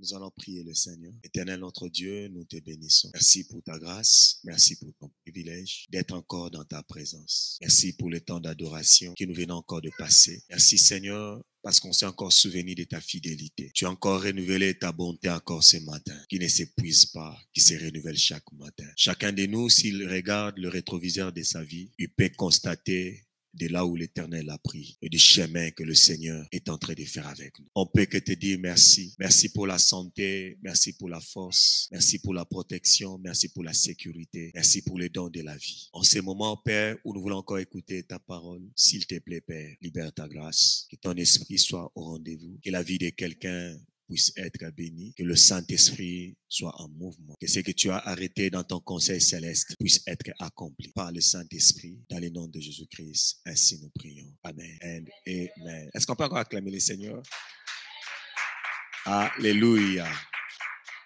Nous allons prier le Seigneur. Éternel notre Dieu, nous te bénissons. Merci pour ta grâce. Merci pour ton privilège d'être encore dans ta présence. Merci pour le temps d'adoration que nous venons encore de passer. Merci Seigneur, parce qu'on s'est encore souvenu de ta fidélité. Tu as encore renouvelé ta bonté encore ce matin, qui ne s'épuise pas, qui se renouvelle chaque matin. Chacun de nous, s'il regarde le rétroviseur de sa vie, il peut constater de là où l'Éternel a pris et du chemin que le Seigneur est en train de faire avec nous. On peut que te dire merci. Merci pour la santé, merci pour la force, merci pour la protection, merci pour la sécurité, merci pour les dons de la vie. En ces moments, Père, où nous voulons encore écouter ta parole, s'il te plaît, Père, libère ta grâce, que ton esprit soit au rendez-vous, que la vie de quelqu'un puisse être béni, que le Saint-Esprit soit en mouvement, que ce que tu as arrêté dans ton conseil céleste puisse être accompli par le Saint-Esprit, dans le nom de Jésus-Christ. Ainsi nous prions. Amen and amen. Est-ce qu'on peut encore acclamer le Seigneur? Alléluia.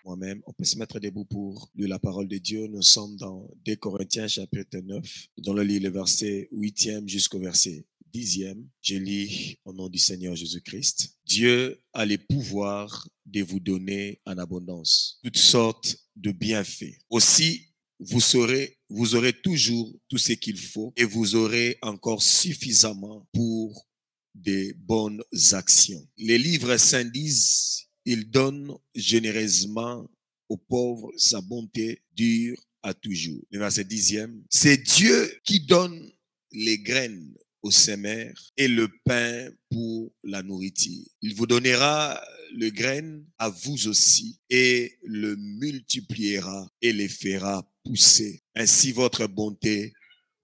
Moi-même, on peut se mettre debout pour lire la parole de Dieu. Nous sommes dans 2 Corinthiens chapitre 9. Nous allons lire le verset 8e jusqu'au verset 10e. Je lis au nom du Seigneur Jésus-Christ. Dieu a le pouvoir de vous donner en abondance toutes sortes de bienfaits. Aussi, vous aurez toujours tout ce qu'il faut et vous aurez encore suffisamment pour de bonnes actions. Les livres saints disent, il donne généreusement aux pauvres, sa bonté dure à toujours. Le verset 10e, c'est Dieu qui donne les graines aux semeurs et le pain pour la nourriture. Il vous donnera le grain à vous aussi et le multipliera et les fera pousser. Ainsi votre bonté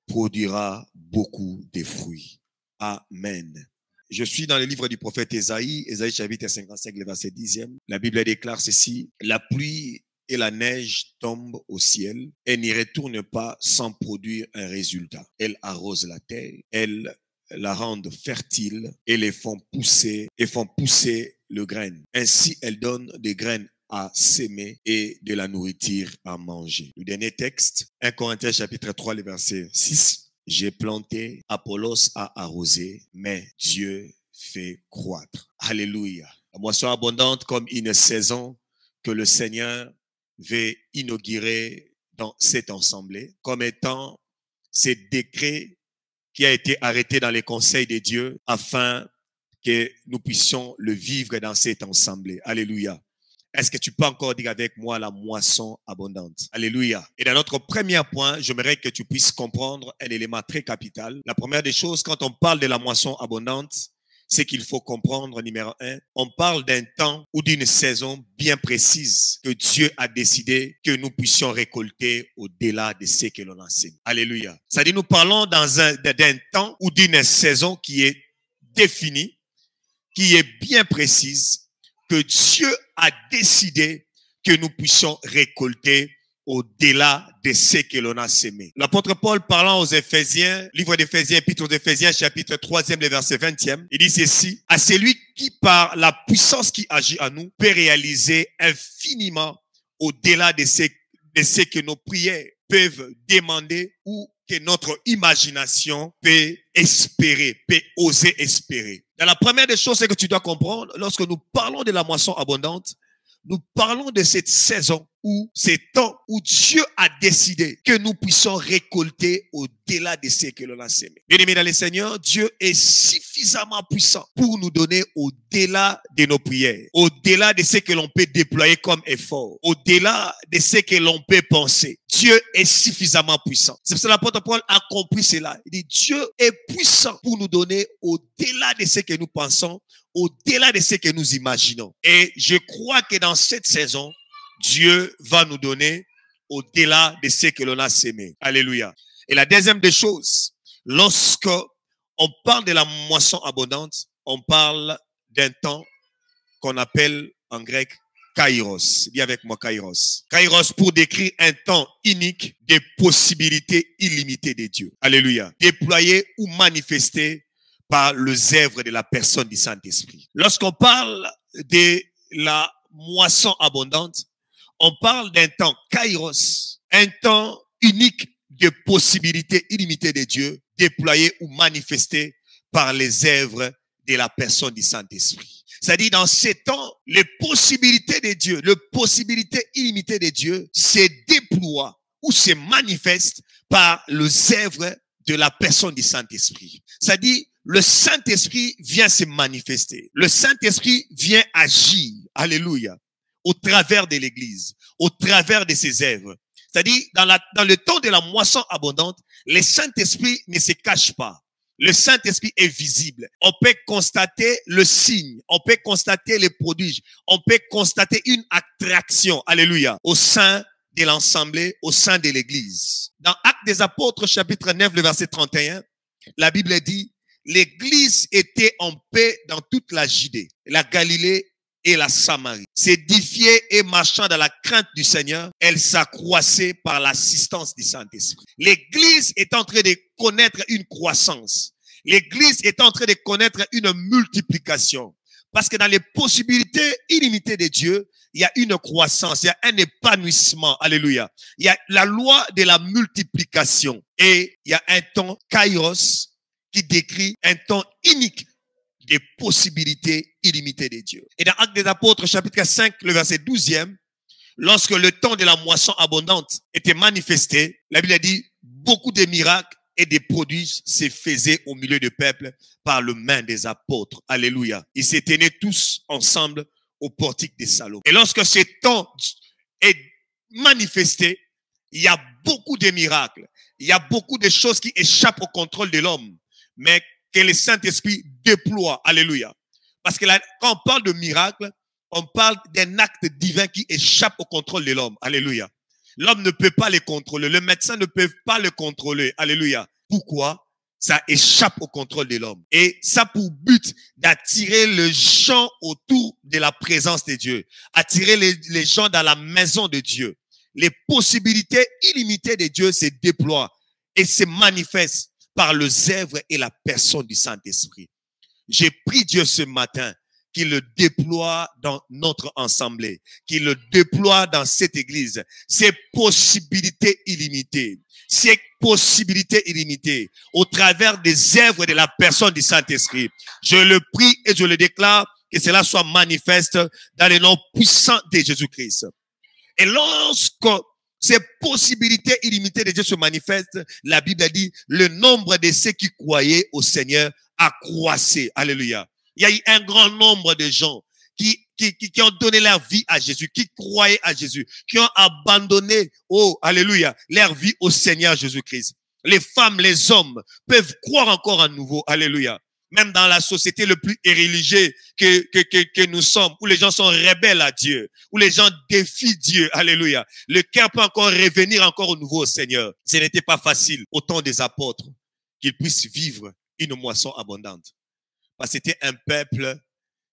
produira beaucoup de fruits. Amen. Je suis dans le livre du prophète Ésaïe, Ésaïe chapitre 55, le verset 10e. La Bible déclare ceci, la pluie et la neige tombent au ciel et n'y retournent pas sans produire un résultat. Elles arrosent la terre, elles la rendent fertile et les font pousser le grain. Ainsi, elles donnent des graines à s'aimer et de la nourriture à manger. Le dernier texte, 1 Corinthiens chapitre 3, le verset 6. J'ai planté, Apollos a arrosé, mais Dieu fait croître. Alléluia. La moisson abondante comme une saison que le Seigneur veut inaugurer dans cette assemblée, comme étant ce décret qui a été arrêté dans les conseils de Dieu afin que nous puissions le vivre dans cette assemblée. Alléluia. Est-ce que tu peux encore dire avec moi la moisson abondante? Alléluia. Et dans notre premier point, j'aimerais que tu puisses comprendre un élément très capital. La première des choses, quand on parle de la moisson abondante, c'est qu'il faut comprendre, numéro 1, on parle d'un temps ou d'une saison bien précise que Dieu a décidé que nous puissions récolter au-delà de ce que l'on enseigne. Alléluia. C'est-à-dire, nous parlons d'un temps ou d'une saison qui est définie, qui est bien précise, que Dieu a décidé que nous puissions récolter au-delà de ce que l'on a semé. L'apôtre Paul parlant aux Éphésiens, livre d'Éphésiens, épître aux Éphésiens, chapitre 3e, le verset 20e, il dit ceci, à celui qui par la puissance qui agit en nous peut réaliser infiniment au-delà de ce que nos prières peuvent demander ou que notre imagination peut espérer, peut oser espérer. Dans la première des choses, c'est que tu dois comprendre, lorsque nous parlons de la moisson abondante, nous parlons de cette saison où c'est temps où Dieu a décidé que nous puissions récolter au-delà de ce que l'on a semé. Bien-aimés dans le Seigneur, Dieu est suffisamment puissant pour nous donner au-delà de nos prières, au-delà de ce que l'on peut déployer comme effort, au-delà de ce que l'on peut penser. Dieu est suffisamment puissant. C'est pour ça que l'apôtre Paul a compris cela. Il dit, Dieu est puissant pour nous donner au-delà de ce que nous pensons, au-delà de ce que nous imaginons. Et je crois que dans cette saison, Dieu va nous donner au-delà de ce que l'on a semé. Alléluia. Et la deuxième des choses, lorsque on parle de la moisson abondante, on parle d'un temps qu'on appelle en grec kairos. Dis avec moi kairos. Kairos pour décrire un temps unique des possibilités illimitées de Dieu. Alléluia. Déployé ou manifesté par les œuvres de la personne du Saint-Esprit. Lorsqu'on parle de la moisson abondante, on parle d'un temps kairos, un temps unique de possibilités illimitées de Dieu, déployées ou manifestées par les œuvres de la personne du Saint-Esprit. C'est-à-dire, dans ces temps, les possibilités de Dieu, les possibilités illimitées de Dieu se déploient ou se manifestent par les œuvres de la personne du Saint-Esprit. C'est-à-dire, le Saint-Esprit vient se manifester. Le Saint-Esprit vient agir. Alléluia. Au travers de l'Église, au travers de ses œuvres. C'est-à-dire, dans le temps de la moisson abondante, le Saint-Esprit ne se cache pas. Le Saint-Esprit est visible. On peut constater le signe. On peut constater les prodiges. On peut constater une attraction. Alléluia. Au sein de l'Assemblée, au sein de l'Église. Dans Actes des Apôtres, chapitre 9, le verset 31, la Bible dit, l'Église était en paix dans toute la Judée, la Galilée et la Samarie. S'édifiait et marchant dans la crainte du Seigneur, elle s'accroissait par l'assistance du Saint-Esprit. L'Église est en train de connaître une croissance. L'Église est en train de connaître une multiplication. Parce que dans les possibilités illimitées de Dieu, il y a une croissance, il y a un épanouissement. Alléluia. Il y a la loi de la multiplication. Et il y a un temps kairos qui décrit un temps unique des possibilités illimitées de Dieu. Et dans Actes des Apôtres, chapitre 5, le verset 12e, lorsque le temps de la moisson abondante était manifesté, la Bible dit, beaucoup de miracles et des prodiges se faisaient au milieu du peuple par le main des apôtres. Alléluia. Ils se tenaient tous ensemble au portique des Salomon. Et lorsque ce temps est manifesté, il y a beaucoup de miracles. Il y a beaucoup de choses qui échappent au contrôle de l'homme. Mais que le Saint-Esprit déploie. Alléluia. Parce que là, quand on parle de miracle, on parle d'un acte divin qui échappe au contrôle de l'homme. Alléluia. L'homme ne peut pas les contrôler. Le médecin ne peut pas le contrôler. Alléluia. Pourquoi? Ça échappe au contrôle de l'homme. Et ça pour but d'attirer les gens autour de la présence de Dieu. Attirer les gens dans la maison de Dieu. Les possibilités illimitées de Dieu se déploient et se manifestent par les œuvres et la personne du Saint-Esprit. J'ai prié Dieu ce matin qu'il le déploie dans notre assemblée, qu'il le déploie dans cette église. Ces possibilités illimitées, au travers des œuvres de la personne du Saint-Esprit. Je le prie et je le déclare que cela soit manifeste dans le nom puissant de Jésus-Christ. Et lorsque ces possibilités illimitées de Dieu se manifestent, la Bible dit, le nombre de ceux qui croyaient au Seigneur a croissé. Alléluia. Il y a eu un grand nombre de gens qui ont donné leur vie à Jésus, qui croyaient à Jésus, qui ont abandonné, oh, alléluia, leur vie au Seigneur Jésus-Christ. Les femmes, les hommes peuvent croire encore à nouveau. Alléluia. Même dans la société le plus irréligieux que nous sommes, où les gens sont rebelles à Dieu, où les gens défient Dieu, alléluia. Le cœur peut encore revenir encore au nouveau au Seigneur. Ce n'était pas facile au temps des apôtres qu'ils puissent vivre une moisson abondante. Parce que c'était un peuple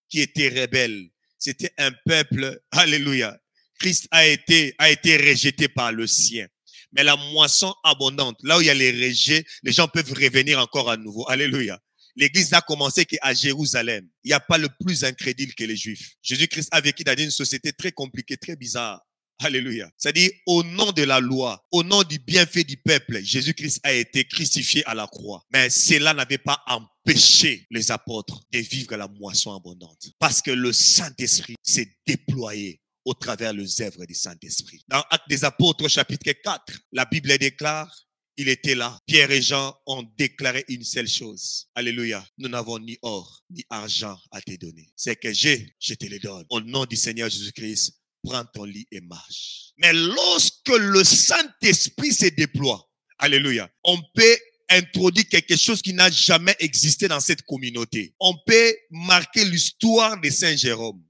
qui était rebelle. C'était un peuple, alléluia. Christ a été rejeté par le sien. Mais la moisson abondante, là où il y a les rejets, les gens peuvent revenir encore à nouveau. Alléluia. L'église n'a commencé qu'à Jérusalem. Il n'y a pas le plus incrédule que les Juifs. Jésus-Christ a vécu dans une société très compliquée, très bizarre. Alléluia. C'est-à-dire, au nom de la loi, au nom du bienfait du peuple, Jésus-Christ a été crucifié à la croix. Mais cela n'avait pas empêché les apôtres de vivre la moisson abondante. Parce que le Saint-Esprit s'est déployé au travers les œuvres du Saint-Esprit. Dans Actes des Apôtres, chapitre 4, la Bible déclare, il était là. Pierre et Jean ont déclaré une seule chose. Alléluia. Nous n'avons ni or, ni argent à te donner. C'est que je te le donne. Au nom du Seigneur Jésus-Christ, prends ton lit et marche. Mais lorsque le Saint-Esprit se déploie, alléluia, on peut introduire quelque chose qui n'a jamais existé dans cette communauté. On peut marquer l'histoire de Saint Jérôme.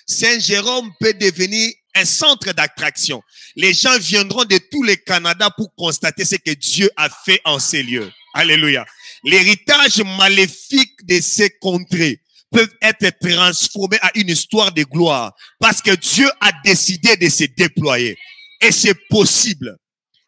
Saint Jérôme peut devenir un centre d'attraction. Les gens viendront de tout le Canada pour constater ce que Dieu a fait en ces lieux. Alléluia. L'héritage maléfique de ces contrées peut être transformé à une histoire de gloire parce que Dieu a décidé de se déployer. Et c'est possible.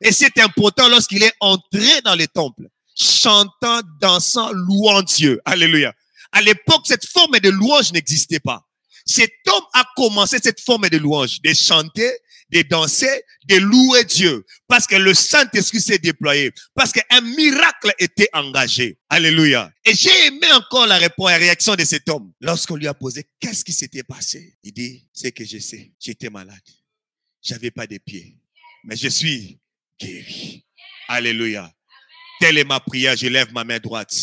Et c'est important lorsqu'il est entré dans le temple, chantant, dansant, louant Dieu. Alléluia. À l'époque, cette forme de louange n'existait pas. cet homme a commencé cette forme de louange, de chanter, de danser, de louer Dieu. Parce que le Saint-Esprit s'est déployé. Parce qu'un miracle était engagé. Alléluia. Et j'ai aimé encore la réaction de cet homme. Lorsqu'on lui a posé, qu'est-ce qui s'était passé? Il dit, c'est que je sais, j'étais malade. J'avais pas de pieds. Mais je suis guéri. Alléluia. Telle est ma prière, je lève ma main droite.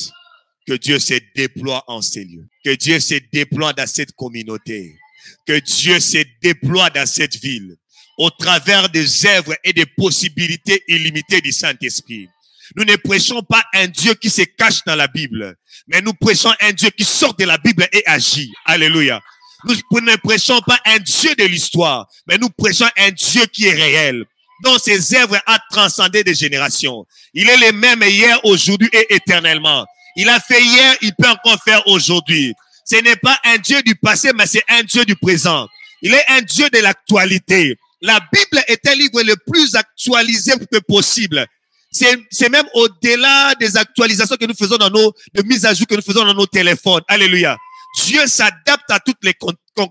Que Dieu se déploie en ces lieux. Que Dieu se déploie dans cette communauté. Que Dieu se déploie dans cette ville. Au travers des œuvres et des possibilités illimitées du Saint-Esprit. Nous ne prêchons pas un Dieu qui se cache dans la Bible, mais nous prêchons un Dieu qui sort de la Bible et agit. Alléluia. Nous ne prêchons pas un Dieu de l'histoire, mais nous prêchons un Dieu qui est réel, dont ses œuvres ont transcendé des générations. Il est le même hier, aujourd'hui et éternellement. Il a fait hier, il peut encore faire aujourd'hui. Ce n'est pas un Dieu du passé, mais c'est un Dieu du présent. Il est un Dieu de l'actualité. La Bible est un livre le plus actualisé que possible. C'est même au-delà des actualisations que nous faisons dans de mises à jour que nous faisons dans nos téléphones. Alléluia. Dieu s'adapte à tous les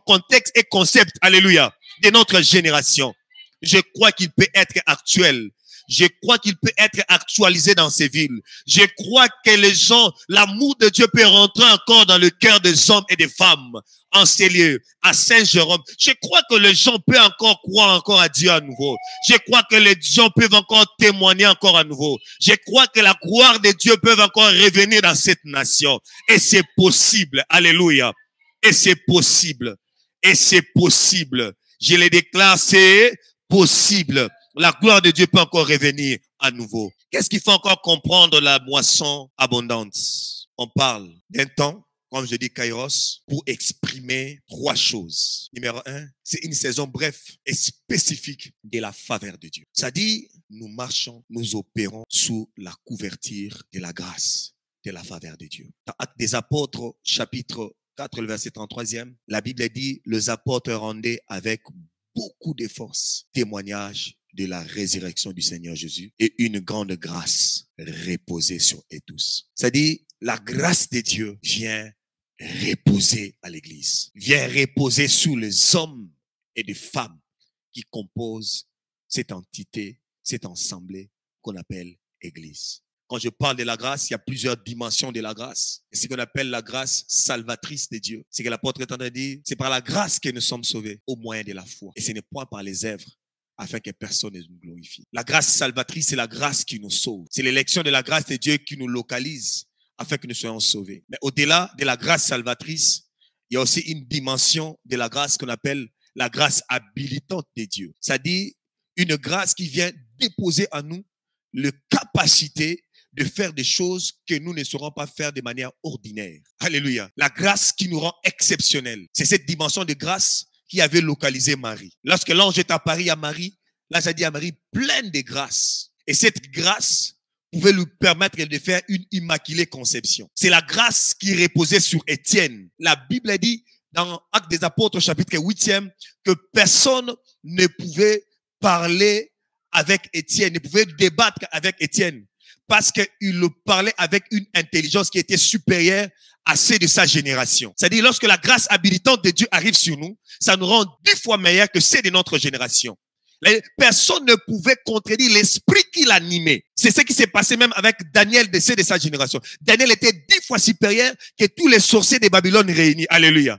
contextes et concepts. Alléluia. De notre génération. Je crois qu'il peut être actuel. Je crois qu'il peut être actualisé dans ces villes. Je crois que les gens, l'amour de Dieu peut rentrer encore dans le cœur des hommes et des femmes en ces lieux, à Saint-Jérôme. Je crois que les gens peuvent encore croire encore à Dieu à nouveau. Je crois que les gens peuvent encore témoigner encore à nouveau. Je crois que la gloire de Dieu peut encore revenir dans cette nation. Et c'est possible. Alléluia. Et c'est possible. Et c'est possible. Je le déclare, c'est possible. La gloire de Dieu peut encore revenir à nouveau. Qu'est-ce qu'il faut encore comprendre la moisson abondante? On parle d'un temps, comme je dis Kairos, pour exprimer trois choses. Numéro 1, c'est une saison brève et spécifique de la faveur de Dieu. C'est-à-dire, nous marchons, nous opérons sous la couverture de la grâce, de la faveur de Dieu. Dans Actes des Apôtres, chapitre 4, le verset 33e, la Bible dit, les apôtres rendaient avec beaucoup de force témoignage de la résurrection du Seigneur Jésus et une grande grâce reposée sur eux tous. C'est-à-dire, la grâce de Dieu vient reposer à l'église, vient reposer sur les hommes et les femmes qui composent cette entité, cette assemblée qu'on appelle église. Quand je parle de la grâce, il y a plusieurs dimensions de la grâce. C'est ce qu'on appelle la grâce salvatrice de Dieu. C'est que l'apôtre est en train de dire, c'est par la grâce que nous sommes sauvés au moyen de la foi. Et ce n'est point par les œuvres, afin que personne ne nous glorifie. La grâce salvatrice, c'est la grâce qui nous sauve. C'est l'élection de la grâce de Dieu qui nous localise afin que nous soyons sauvés. Mais au-delà de la grâce salvatrice, il y a aussi une dimension de la grâce qu'on appelle la grâce habilitante de Dieu. C'est-à-dire une grâce qui vient déposer en nous la capacité de faire des choses que nous ne saurons pas faire de manière ordinaire. Alléluia. La grâce qui nous rend exceptionnels. C'est cette dimension de grâce qui avait localisé Marie. Lorsque l'ange est apparu à Marie, là, ça dit à Marie, pleine de grâce. Et cette grâce pouvait lui permettre de faire une immaculée conception. C'est la grâce qui reposait sur Étienne. La Bible dit, dans Actes des Apôtres, chapitre 8e, que personne ne pouvait parler avec Étienne, ne pouvait débattre avec Étienne, parce qu'il le parlait avec une intelligence qui était supérieure à celle de sa génération. C'est-à-dire, lorsque la grâce habilitante de Dieu arrive sur nous, ça nous rend 10 fois meilleurs que celle de notre génération. Personne ne pouvait contredire l'esprit qui l'animait. C'est ce qui s'est passé même avec Daniel de sa génération. Daniel était 10 fois supérieur que tous les sorciers de Babylone réunis. Alléluia.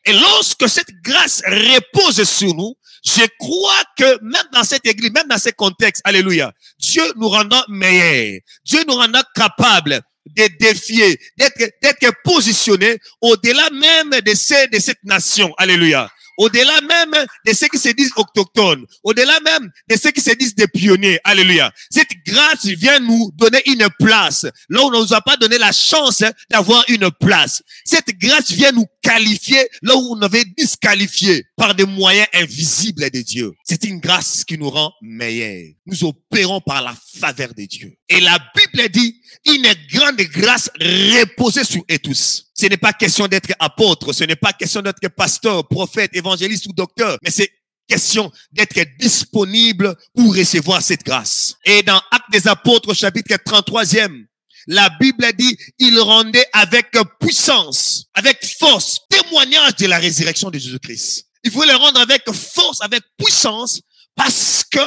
Et lorsque cette grâce repose sur nous, je crois que même dans cette église, même dans ces contextes, alléluia, Dieu nous rendant meilleurs, Dieu nous rendant capables de défier, d'être positionnés au-delà même de cette nation, alléluia. Au-delà même de ceux qui se disent autochtones, au-delà même de ceux qui se disent des pionniers, alléluia. Cette grâce vient nous donner une place, là où on ne nous a pas donné la chance d'avoir une place. Cette grâce vient nous qualifier, là où on avait disqualifié par des moyens invisibles de Dieu. C'est une grâce qui nous rend meilleurs. Nous opérons par la faveur de Dieu. Et la Bible dit, une grande grâce reposée sur eux tous. Ce n'est pas question d'être apôtre, ce n'est pas question d'être pasteur, prophète, évangéliste ou docteur, mais c'est question d'être disponible pour recevoir cette grâce. Et dans Actes des Apôtres, chapitre 33e, La Bible dit, il rendait avec puissance, avec force, témoignage de la résurrection de Jésus-Christ. Il faut le rendre avec force, avec puissance, parce que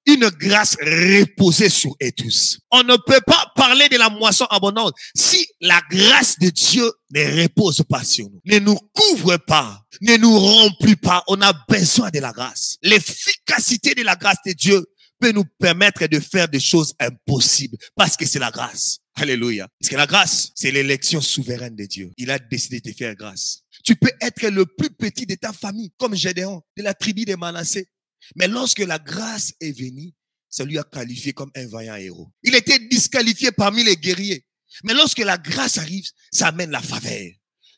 une grâce reposait sur eux tous. On ne peut pas parler de la moisson abondante si la grâce de Dieu ne repose pas sur nous, ne nous couvre pas, ne nous remplit pas. On a besoin de la grâce. L'efficacité de la grâce de Dieu peut nous permettre de faire des choses impossibles parce que c'est la grâce. Alléluia. Parce que la grâce, c'est l'élection souveraine de Dieu. Il a décidé de te faire grâce. Tu peux être le plus petit de ta famille, comme Gédéon, de la tribu de Manassé. Mais lorsque la grâce est venue, ça lui a qualifié comme un vaillant héros. Il était disqualifié parmi les guerriers. Mais lorsque la grâce arrive, ça amène la faveur.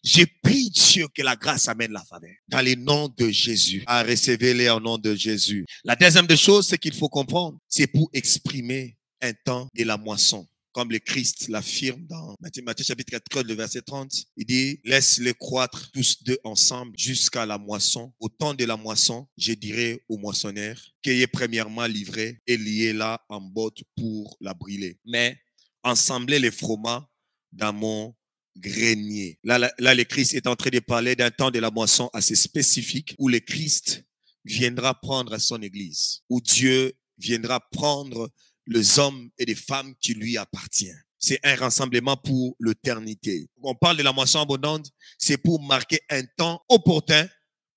J'ai prie Dieu que la grâce amène la faveur. Dans le nom de Jésus. À recevoir-les au nom de Jésus. La deuxième des choses, c'est qu'il faut comprendre, c'est pour exprimer un temps de la moisson. Comme le Christ l'affirme dans Matthieu chapitre 4, le verset 30, il dit, laisse-les croître tous deux ensemble jusqu'à la moisson. Au temps de la moisson, je dirai aux moissonneurs, qu'ayez premièrement livré et liez-la en botte pour la brûler. Mais ensemblez les fromages dans mon grenier. Là, le Christ est en train de parler d'un temps de la moisson assez spécifique où le Christ viendra prendre son église, où Dieu viendra prendre les hommes et les femmes qui lui appartiennent. C'est un rassemblement pour l'éternité. On parle de la moisson abondante, c'est pour marquer un temps opportun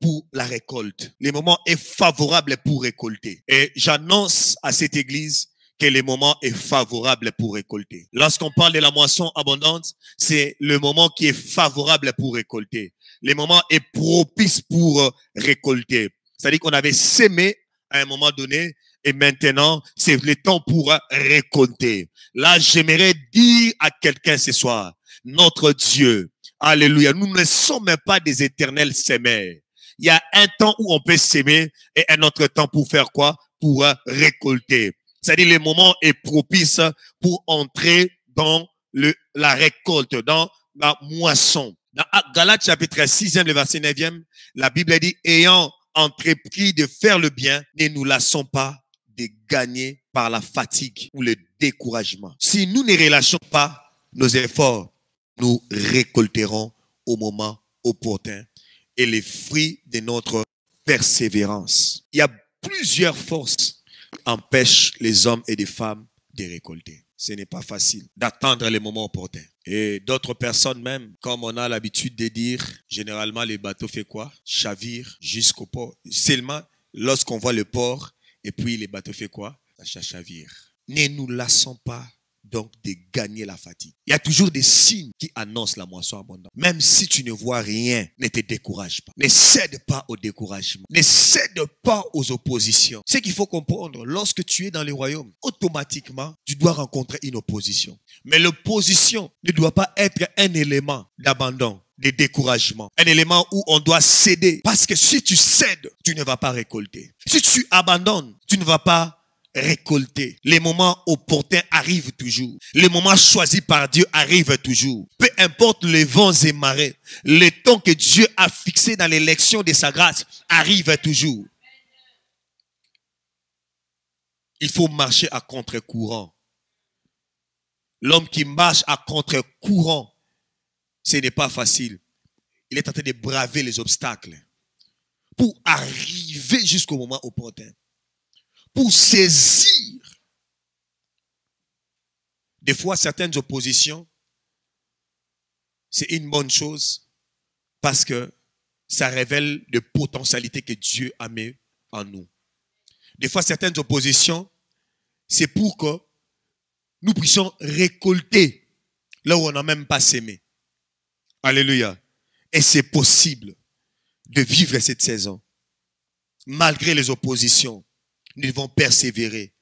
pour la récolte. Le moment est favorable pour récolter. Et j'annonce à cette église que le moment est favorable pour récolter. Lorsqu'on parle de la moisson abondante, c'est le moment qui est favorable pour récolter. Le moment est propice pour récolter. C'est-à-dire qu'on avait sémé à un moment donné et maintenant, c'est le temps pour récolter. Là, j'aimerais dire à quelqu'un ce soir, notre Dieu, alléluia, nous ne sommes pas des éternels sémeurs. Il y a un temps où on peut s'aimer et un autre temps pour faire quoi? Pour récolter. C'est-à-dire le moment est propice pour entrer dans la récolte, dans la moisson. Dans Galates chapitre 6, le verset 9, la Bible dit, ayant entrepris de faire le bien, ne nous lassons pas de gagner par la fatigue ou le découragement. Si nous ne relâchons pas nos efforts, nous récolterons au moment opportun et les fruits de notre persévérance. Il y a plusieurs forces qui empêchent les hommes et les femmes de récolter. Ce n'est pas facile d'attendre les moments opportuns. Et d'autres personnes même, comme on a l'habitude de dire, généralement les bateaux font quoi? Chavirent jusqu'au port. Seulement lorsqu'on voit le port, et puis les bateaux font quoi? Ça chavire. Ne nous lassons pas donc de gagner la fatigue. Il y a toujours des signes qui annoncent la moisson abondante. Même si tu ne vois rien, ne te décourage pas. Ne cède pas au découragement. Ne cède pas aux oppositions. Ce qu'il faut comprendre, lorsque tu es dans le royaume, automatiquement, tu dois rencontrer une opposition. Mais l'opposition ne doit pas être un élément d'abandon, de découragement. Un élément où on doit céder. Parce que si tu cèdes, tu ne vas pas récolter. Si tu abandonnes, tu ne vas pas récolter. Les moments opportuns arrivent toujours. Les moments choisis par Dieu arrivent toujours. Peu importe les vents et marées, le temps que Dieu a fixé dans l'élection de sa grâce arrive toujours. Il faut marcher à contre-courant. L'homme qui marche à contre-courant, ce n'est pas facile. Il est en train de braver les obstacles pour arriver jusqu'au moment opportun. Pour saisir. Des fois, certaines oppositions, c'est une bonne chose parce que ça révèle des potentialités que Dieu a mis en nous. Des fois, certaines oppositions, c'est pour que nous puissions récolter là où on n'a même pas sémé. Alléluia. Et c'est possible de vivre cette saison. Malgré les oppositions, nous devons persévérer.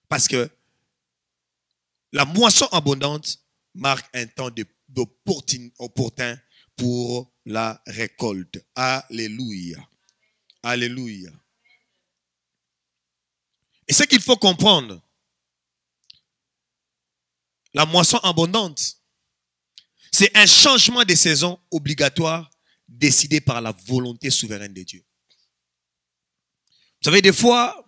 Parce que la moisson abondante marque un temps opportun pour la récolte. Alléluia. Alléluia. Et ce qu'il faut comprendre, la moisson abondante, c'est un changement de saison obligatoire décidé par la volonté souveraine de Dieu. Vous savez, des fois,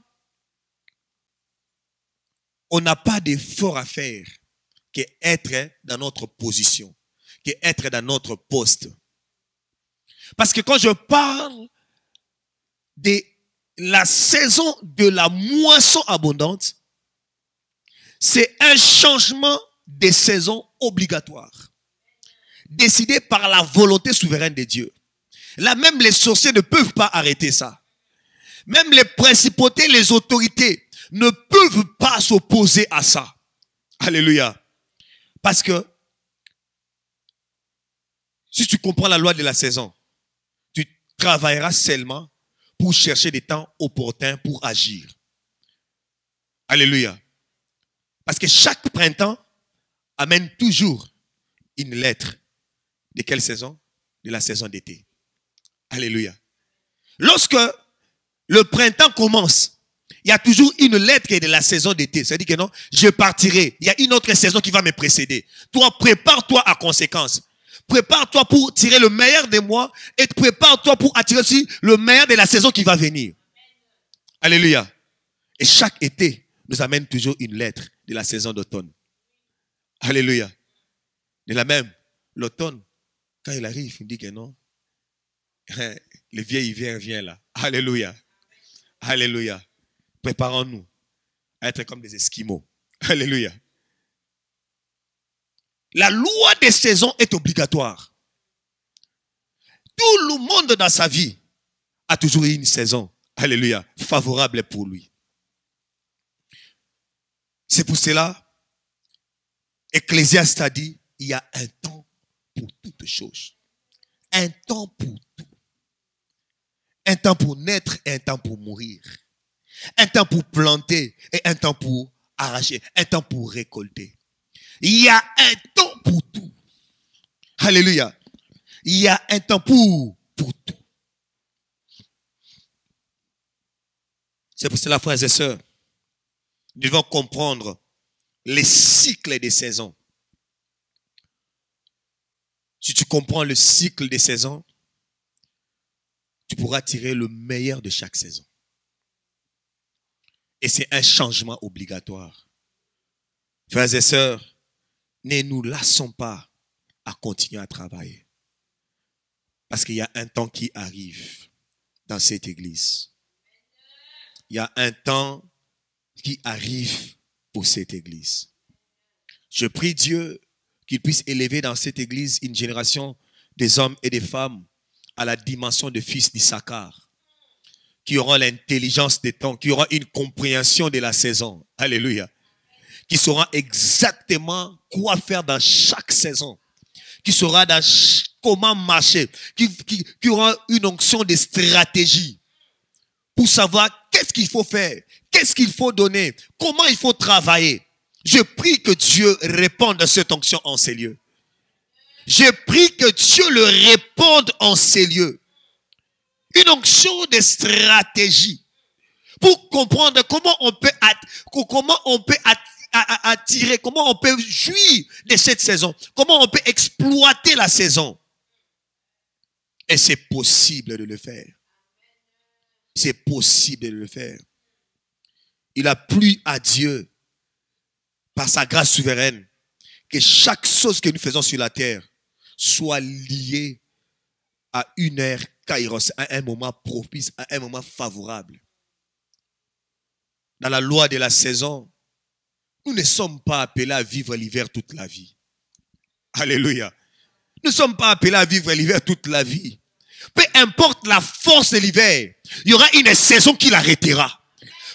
on n'a pas d'effort à faire qui est être dans notre position, qui est être dans notre poste. Parce que quand je parle de la saison de la moisson abondante, c'est un changement de saison obligatoire, décidé par la volonté souveraine de Dieu. Là, même les sorciers ne peuvent pas arrêter ça. Même les principautés, les autorités ne peuvent pas s'opposer à ça. Alléluia. Parce que si tu comprends la loi de la saison, tu travailleras seulement pour chercher des temps opportuns pour agir. Alléluia. Parce que chaque printemps amène toujours une lettre. De quelle saison? De la saison d'été. Alléluia. Lorsque le printemps commence, il y a toujours une lettre qui est de la saison d'été. Ça dit que non, je partirai. Il y a une autre saison qui va me précéder. Toi, prépare-toi à conséquence. Prépare-toi pour tirer le meilleur de moi et prépare-toi pour attirer aussi le meilleur de la saison qui va venir. Alléluia. Et chaque été nous amène toujours une lettre de la saison d'automne. Alléluia. De la même, l'automne, quand il arrive, il dit que non. Le vieil hiver vient là. Alléluia. Alléluia. Préparons-nous à être comme des Esquimaux. Alléluia. La loi des saisons est obligatoire. Tout le monde dans sa vie a toujours eu une saison. Alléluia. Favorable pour lui. C'est pour cela, Ecclésiaste a dit, il y a un temps pour toutes choses. Un temps pour tout. Un temps pour naître et un temps pour mourir. Un temps pour planter et un temps pour arracher. Un temps pour récolter. Il y a un temps pour tout. Alléluia. Il y a un temps pour tout. C'est pour cela, frères et sœurs, nous devons comprendre les cycles des saisons. Si tu comprends le cycle des saisons, tu pourras tirer le meilleur de chaque saison. Et c'est un changement obligatoire. Frères et sœurs, ne nous lassons pas à continuer à travailler. Parce qu'il y a un temps qui arrive dans cette église. Il y a un temps qui arrive pour cette église. Je prie Dieu qu'il puisse élever dans cette église une génération des hommes et des femmes à la dimension de fils d'Issachar, qui auront l'intelligence des temps, qui auront une compréhension de la saison. Alléluia. Qui sauront exactement quoi faire dans chaque saison. Qui saura comment marcher. Qui aura une onction de stratégie pour savoir qu'est-ce qu'il faut faire, qu'est-ce qu'il faut donner, comment il faut travailler. Je prie que Dieu réponde à cette onction en ces lieux. Je prie que Dieu le réponde en ces lieux. Une onction de stratégie pour comprendre comment on peut attirer, comment on peut jouir de cette saison, comment on peut exploiter la saison. Et c'est possible de le faire. C'est possible de le faire. Il a plu à Dieu, par sa grâce souveraine, que chaque chose que nous faisons sur la terre soit liée à une heure kairos, à un moment propice, à un moment favorable. Dans la loi de la saison, nous ne sommes pas appelés à vivre l'hiver toute la vie. Alléluia. Nous ne sommes pas appelés à vivre l'hiver toute la vie. Peu importe la force de l'hiver, il y aura une saison qui l'arrêtera.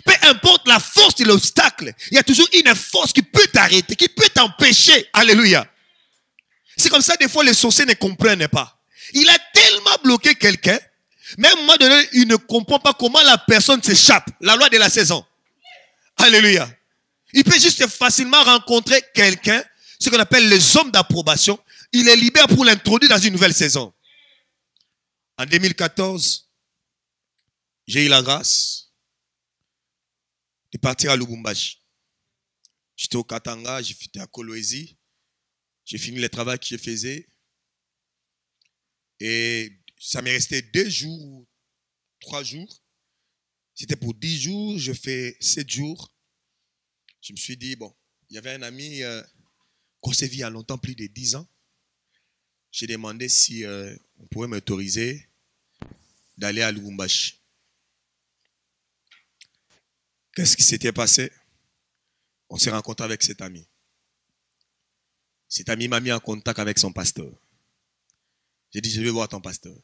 Peu importe la force de l'obstacle, il y a toujours une force qui peut t'arrêter, qui peut t'empêcher. Alléluia. C'est comme ça, des fois, les sorciers ne comprennent pas. Il a tellement bloqué quelqu'un, même à un moment donné, il ne comprend pas comment la personne s'échappe. La loi de la saison. Alléluia. Il peut juste facilement rencontrer quelqu'un, ce qu'on appelle les hommes d'approbation. Il les libère pour l'introduire dans une nouvelle saison. En 2014, j'ai eu la grâce de partir à Lubumbashi. J'étais au Katanga, j'étais à Kolwezi. J'ai fini le travail que je faisais. Et ça m'est resté 2 jours, 3 jours. C'était pour 10 jours, je fais 7 jours. Je me suis dit, bon, il y avait un ami qu'on s'est vu il y a longtemps, plus de 10 ans. J'ai demandé si on pouvait m'autoriser d'aller à Lubumbashi. Qu'est-ce qui s'était passé? On s'est rencontré avec cet ami. Cet ami m'a mis en contact avec son pasteur. J'ai dit, je vais voir ton pasteur.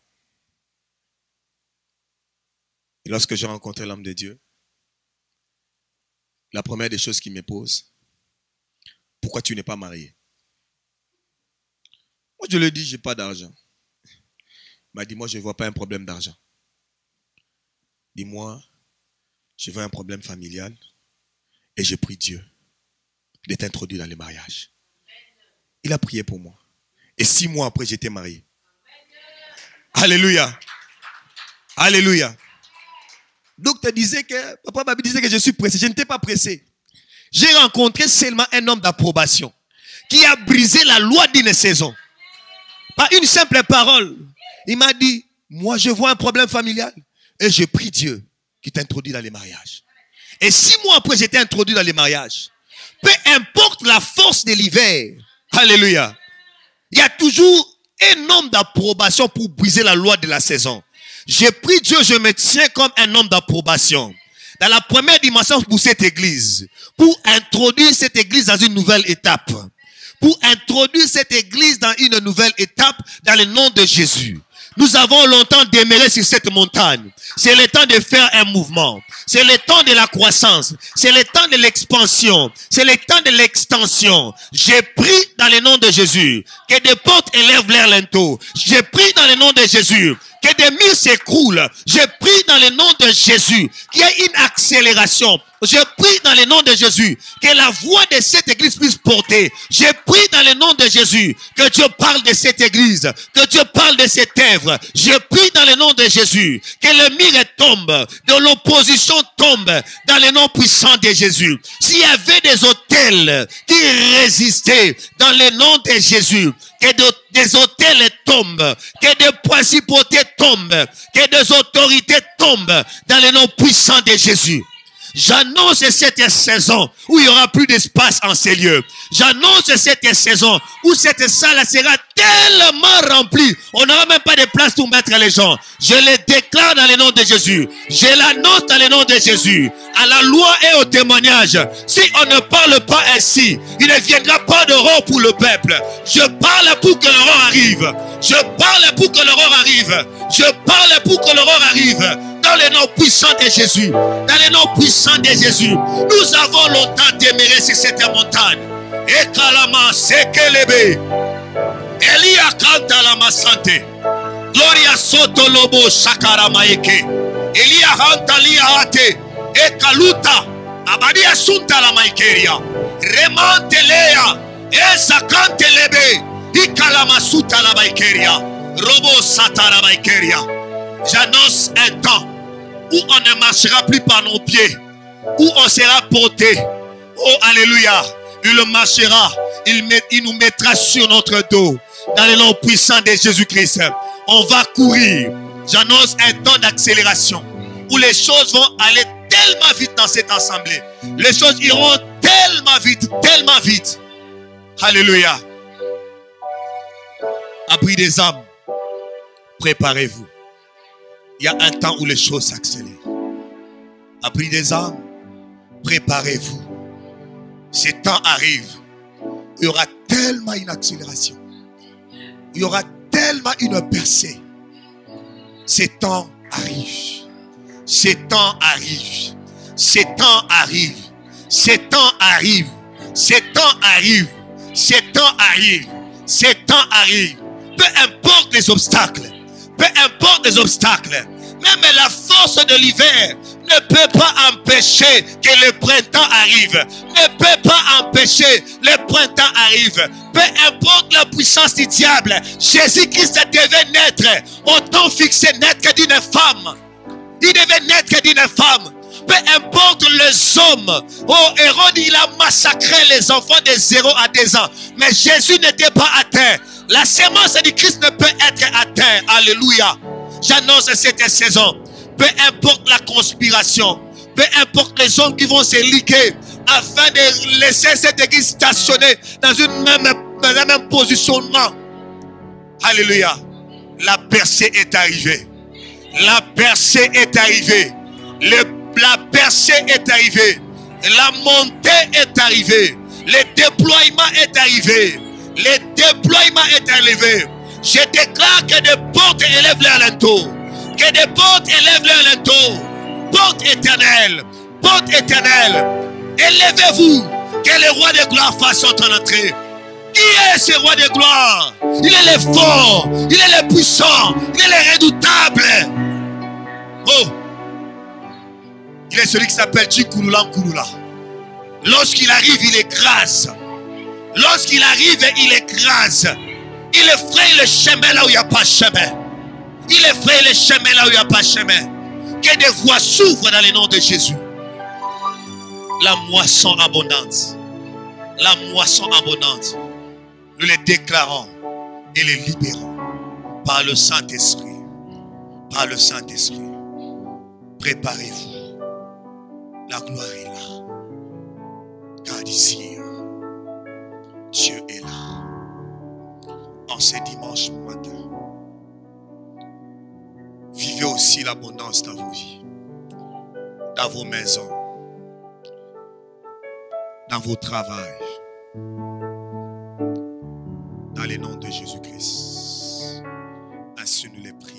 Et lorsque j'ai rencontré l'homme de Dieu, la première des choses qu'il me pose, pourquoi tu n'es pas marié? Moi, je lui ai dit, je n'ai pas d'argent. Il m'a dit, moi, je ne vois pas un problème d'argent. Dis-moi, je vois un problème familial et je prie Dieu d'être introduit dans le mariage. Il a prié pour moi. Et 6 mois après, j'étais marié. Alléluia. Alléluia. Donc, tu disais que, papa m'a disait que je suis pressé. Je n'étais pas pressé. J'ai rencontré seulement un homme d'approbation qui a brisé la loi d'une saison. Par une simple parole. Il m'a dit, moi je vois un problème familial et je prie Dieu qui t'introduit dans les mariages. Et 6 mois après, j'étais introduit dans les mariages. Peu importe la force de l'hiver. Alléluia. Il y a toujours un homme d'approbation pour briser la loi de la saison. Je prie Dieu, je me tiens comme un homme d'approbation. Dans la première dimension pour cette église. Pour introduire cette église dans une nouvelle étape. Pour introduire cette église dans une nouvelle étape dans le nom de Jésus. Nous avons longtemps demeuré sur cette montagne. C'est le temps de faire un mouvement. C'est le temps de la croissance. C'est le temps de l'expansion. C'est le temps de l'extension. J'ai pris dans le nom de Jésus que des portes élèvent leur linteau. J'ai pris dans le nom de Jésus que des murs s'écroulent. J'ai pris dans le nom de Jésus qu'il y ait une accélération. Je prie dans le nom de Jésus que la voix de cette église puisse porter. Je prie dans le nom de Jésus que Dieu parle de cette église, que Dieu parle de cette œuvre. Je prie dans le nom de Jésus que le mur tombe, de l'opposition tombe dans le nom puissant de Jésus. S'il y avait des autels qui résistaient dans le nom de Jésus, que des autels tombent, que des principautés tombent, que des autorités tombent dans le nom puissant de Jésus. J'annonce cette saison où il n'y aura plus d'espace en ces lieux. J'annonce cette saison où cette salle sera tellement remplie. On n'aura même pas de place pour mettre les gens. Je le déclare dans le nom de Jésus. Je l'annonce dans le nom de Jésus. À la loi et au témoignage. Si on ne parle pas ainsi, il ne viendra pas d'aurore pour le peuple. Je parle pour que l'aurore arrive. Je parle pour que l'aurore arrive. Je parle pour que l'aurore arrive. Dans le nom puissant de Jésus. Dans le nom puissant de Jésus. Nous avons longtemps demeuré sur cette montagne. Et kalama sekelebe. Elia kanta la masante. Gloria soto lobo shakara maeke. Elia hanta lia ate. E kaluta. Abadia sunta la maikeria. Remante lea. E sakante lebe. Ikalama suta la maikeria. Robo sata la maikeria. J'annonce un temps où on ne marchera plus par nos pieds, où on sera porté. Oh, alléluia. Il marchera, il nous mettra sur notre dos. Dans le nom puissant de Jésus-Christ, on va courir. J'annonce un temps d'accélération où les choses vont aller tellement vite dans cette assemblée. Les choses iront tellement vite, tellement vite. Alléluia. Abri des âmes, préparez-vous. Il y a un temps où les choses s'accélèrent. Abri des âmes, préparez-vous. Ce temps arrive. Il y aura tellement une accélération. Il y aura tellement une percée. Ce temps arrive. Ce temps arrive. Ce temps arrive. Ce temps arrive. Ce temps arrive. Ce temps arrive. Ce temps arrive. Peu importe les obstacles. Peu importe les obstacles, même la force de l'hiver ne peut pas empêcher que le printemps arrive. Ne peut pas empêcher le printemps arrive. Peu importe la puissance du diable, Jésus-Christ devait naître au temps fixé, naître d'une femme. Il devait naître d'une femme. Peu importe les hommes. Oh, Hérode, il a massacré les enfants de 0 à 2 ans. Mais Jésus n'était pas atteint. La sémence du Christ ne peut être atteinte. Alléluia. J'annonce cette saison. Peu importe la conspiration. Peu importe les hommes qui vont se liguer afin de laisser cette église stationner dans un même positionnement. Alléluia. La percée est arrivée. La percée est arrivée. La percée est arrivée. La montée est arrivée. Le déploiement est arrivé. Le déploiement est arrivé. Je déclare que des portes élèvent leur linteau. Que des portes élèvent leur linteau. Porte éternelle. Porte éternelle. Élevez-vous. Que le roi de gloire fasse son entrée. Qui est ce roi de gloire? Il est le fort. Il est le puissant. Il est le redoutable. Oh. Il est celui qui s'appelle Tchikulula Nkulula. Lorsqu'il arrive, il écrase. Lorsqu'il arrive, il écrase. Il effraie le chemin là où il n'y a pas de chemin. Il effraie le chemin là où il n'y a pas de chemin. Que des voies s'ouvrent dans le nom de Jésus. La moisson abondante. La moisson abondante. Nous les déclarons et les libérons par le Saint-Esprit. Par le Saint-Esprit. Préparez-vous. La gloire est là. Car ici, Dieu est là. En ce dimanche matin, vivez aussi l'abondance dans vos vies, dans vos maisons, dans vos travails, dans le nom de Jésus-Christ. Ainsi nous les prions.